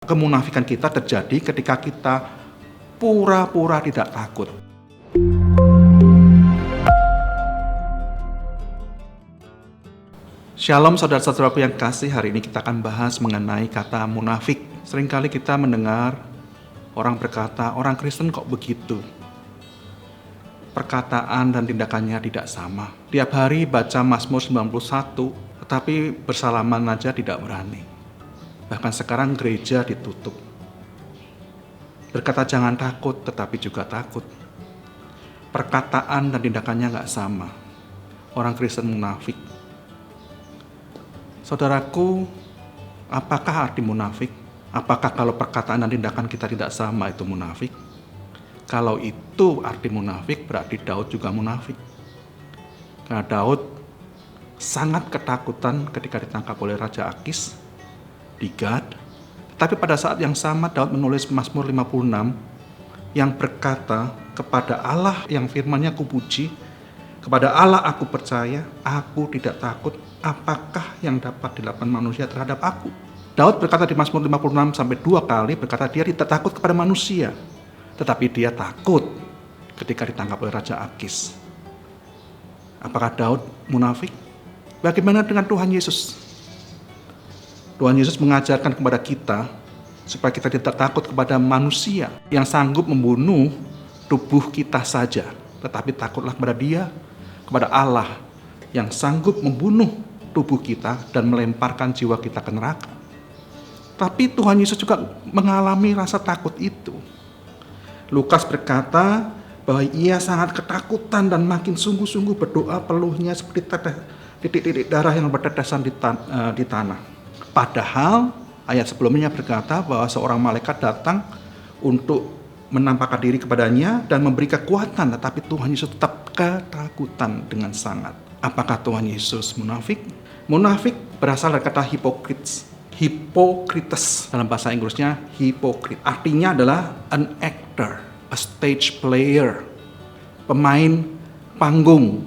Kemunafikan kita terjadi ketika kita pura-pura tidak takut. Shalom saudara-saudaraku yang kasih, hari ini kita akan bahas mengenai kata munafik. Seringkali kita mendengar orang berkata, orang Kristen kok begitu? Perkataan dan tindakannya tidak sama. Tiap hari baca Mazmur 91, tetapi bersalaman aja tidak berani. Bahkan sekarang gereja ditutup. Berkata jangan takut, tetapi juga takut. Perkataan dan tindakannya nggak sama. Orang Kristen munafik. Saudaraku, apakah arti munafik? Apakah kalau perkataan dan tindakan kita tidak sama itu munafik? Kalau itu arti munafik, berarti Daud juga munafik. Karena Daud sangat ketakutan ketika ditangkap oleh Raja Akis di Gad. Tapi pada saat yang sama Daud menulis Mazmur 56 yang berkata, kepada Allah yang firman-Nya kupuji, kepada Allah aku percaya, aku tidak takut, apakah yang dapat dilakukan manusia terhadap aku? Daud berkata di Mazmur 56 sampai 2 kali berkata dia tidak takut kepada manusia, tetapi dia takut ketika ditangkap oleh Raja Akis. Apakah Daud munafik? Bagaimana dengan Tuhan Yesus? Tuhan Yesus mengajarkan kepada kita supaya kita tidak takut kepada manusia yang sanggup membunuh tubuh kita saja, tetapi takutlah kepada Dia, kepada Allah yang sanggup membunuh tubuh kita dan melemparkan jiwa kita ke neraka. Tapi Tuhan Yesus juga mengalami rasa takut itu. Lukas berkata bahwa ia sangat ketakutan dan makin sungguh-sungguh berdoa, peluhnya seperti titik-titik darah yang bertetesan di tanah. Padahal ayat sebelumnya berkata bahwa seorang malaikat datang untuk menampakkan diri kepadanya dan memberi kekuatan, tetapi Tuhan Yesus tetap ketakutan dengan sangat. Apakah Tuhan Yesus munafik? Munafik berasal dari kata Hippokrites, dalam bahasa Inggrisnya hypocrite. Artinya adalah an actor, a stage player, pemain panggung,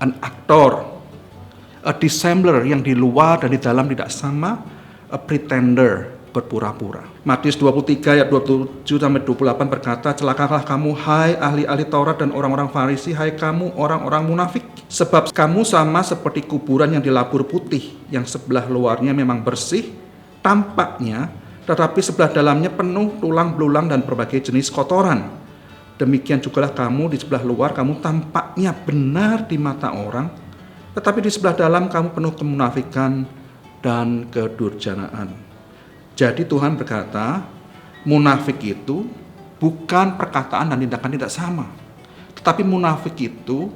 an actor, a dissembler yang di luar dan di dalam tidak sama, a pretender, berpura-pura. Matius 23 ayat 27 sampai 28 berkata, celakalah kamu hai ahli-ahli Taurat dan orang-orang Farisi, hai kamu orang-orang munafik, sebab kamu sama seperti kuburan yang dilabur putih, yang sebelah luarnya memang bersih tampaknya, tetapi sebelah dalamnya penuh tulang belulang dan berbagai jenis kotoran. Demikian jugalah kamu, di sebelah luar kamu tampaknya benar di mata orang, tetapi di sebelah dalam kamu penuh kemunafikan dan kedurjanaan. Jadi Tuhan berkata, munafik itu bukan perkataan dan tindakan tidak sama, tetapi munafik itu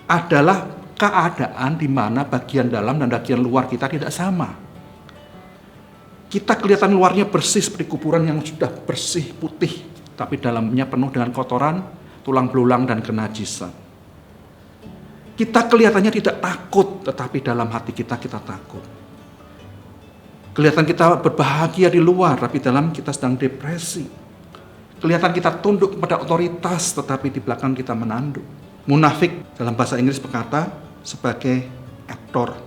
adalah keadaan di mana bagian dalam dan bagian luar kita tidak sama. Kita kelihatan luarnya bersih seperti kuburan yang sudah bersih, putih, tapi dalamnya penuh dengan kotoran, tulang belulang dan kenajisan. Kita kelihatannya tidak takut, tetapi dalam hati kita takut. Kelihatan kita berbahagia di luar, tapi dalam kita sedang depresi. Kelihatan kita tunduk kepada otoritas, tetapi di belakang kita menanduk. Munafik dalam bahasa Inggris berkata sebagai aktor,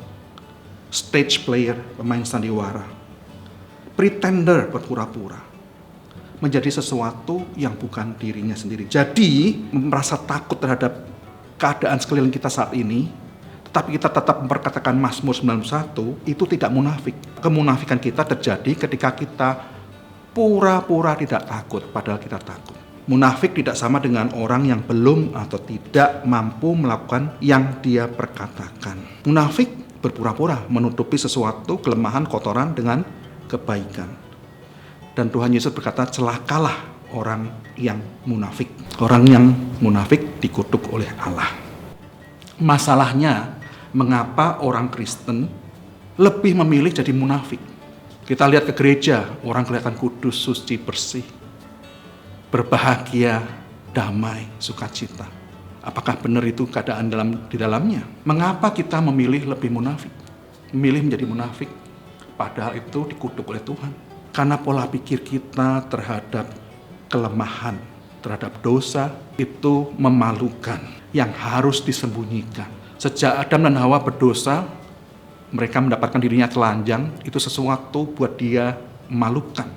stage player, pemain sandiwara. Pretender, berpura-pura, menjadi sesuatu yang bukan dirinya sendiri. Jadi merasa takut terhadap keadaan sekeliling kita saat ini, tetapi kita tetap memperkatakan Mazmur 91, itu tidak munafik. Kemunafikan kita terjadi ketika kita pura-pura tidak takut, padahal kita takut. Munafik tidak sama dengan orang yang belum atau tidak mampu melakukan yang dia perkatakan. Munafik berpura-pura menutupi sesuatu kelemahan, kotoran dengan kebaikan. Dan Tuhan Yesus berkata, celakalah orang yang munafik. Orang yang munafik dikutuk oleh Allah. Masalahnya, mengapa orang Kristen lebih memilih jadi munafik? Kita lihat ke gereja, orang kelihatan kudus, suci, bersih, berbahagia, damai, sukacita. Apakah benar itu keadaan di dalamnya? Mengapa kita memilih lebih munafik? Memilih menjadi munafik, padahal itu dikutuk oleh Tuhan. Karena pola pikir kita terhadap kelemahan, terhadap dosa itu memalukan, yang harus disembunyikan. Sejak Adam dan Hawa berdosa, mereka mendapatkan dirinya telanjang, itu sesuatu buat dia memalukan.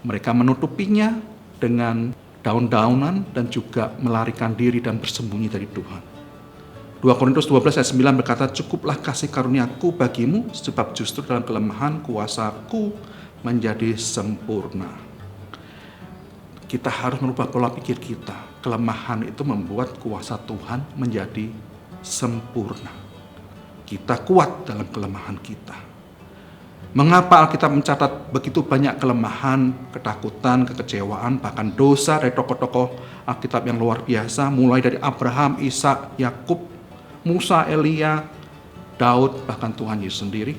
Mereka menutupinya dengan daun-daunan dan juga melarikan diri dan bersembunyi dari Tuhan. 2 Korintus 12 ayat 9 berkata, cukuplah kasih karuniaku bagimu, sebab justru dalam kelemahan kuasaku menjadi sempurna. Kita harus merubah pola pikir kita. Kelemahan itu membuat kuasa Tuhan menjadi sempurna. Kita kuat dalam kelemahan kita. Mengapa Alkitab mencatat begitu banyak kelemahan, ketakutan, kekecewaan, bahkan dosa dari tokoh-tokoh Alkitab yang luar biasa, mulai dari Abraham, Ishak, Yakub, Musa, Elia, Daud, bahkan Tuhan Yesus sendiri.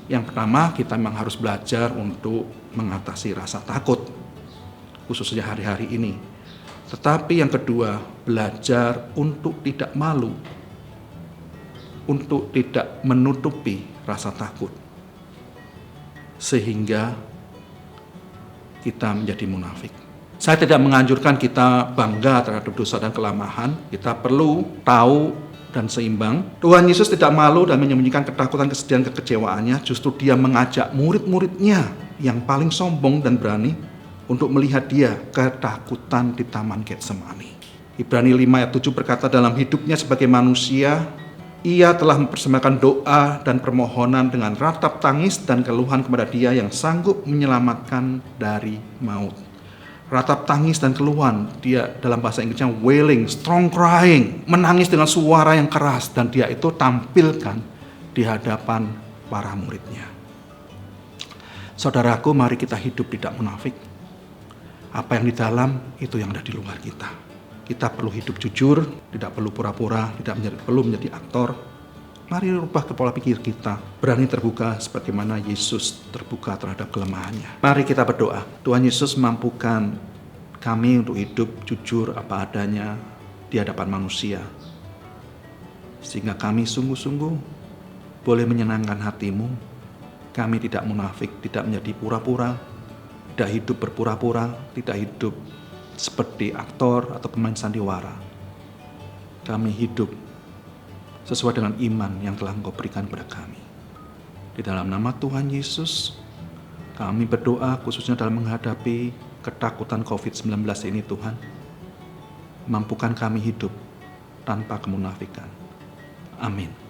Yang pertama, kita memang harus belajar untuk mengatasi rasa takut, khususnya hari-hari ini. Tetapi yang kedua, belajar untuk tidak malu, untuk tidak menutupi rasa takut, sehingga kita menjadi munafik. Saya tidak menganjurkan kita bangga terhadap dosa dan kelemahan. Kita perlu tahu dan seimbang. Tuhan Yesus tidak malu dan menyembunyikan ketakutan, kesedihan, kekecewaannya. Justru dia mengajak murid-muridnya yang paling sombong dan berani untuk melihat dia ketakutan di Taman Getsemani. Ibrani 5 ayat 7 berkata, dalam hidupnya sebagai manusia, ia telah mempersembahkan doa dan permohonan dengan ratap tangis dan keluhan kepada Dia yang sanggup menyelamatkan dari maut. Ratap tangis dan keluhan, dia dalam bahasa Inggrisnya wailing, strong crying, menangis dengan suara yang keras, dan dia itu tampilkan di hadapan para muridnya. Saudaraku, mari kita hidup tidak munafik. Apa yang di dalam, itu yang ada di luar kita. Kita perlu hidup jujur, tidak perlu pura-pura, tidak perlu menjadi aktor. Mari rubah ke pola pikir kita, berani terbuka sebagaimana Yesus terbuka terhadap kelemahannya. Mari kita berdoa, Tuhan Yesus mampukan kami untuk hidup jujur apa adanya di hadapan manusia, sehingga kami sungguh-sungguh boleh menyenangkan hati-Mu. Kami tidak munafik, tidak menjadi pura-pura, tidak hidup berpura-pura, tidak hidup seperti aktor atau pemain sandiwara. Kami hidup sesuai dengan iman yang telah Engkau berikan kepada kami. Di dalam nama Tuhan Yesus, kami berdoa khususnya dalam menghadapi ketakutan COVID-19 ini, Tuhan. Mampukan kami hidup tanpa kemunafikan. Amin.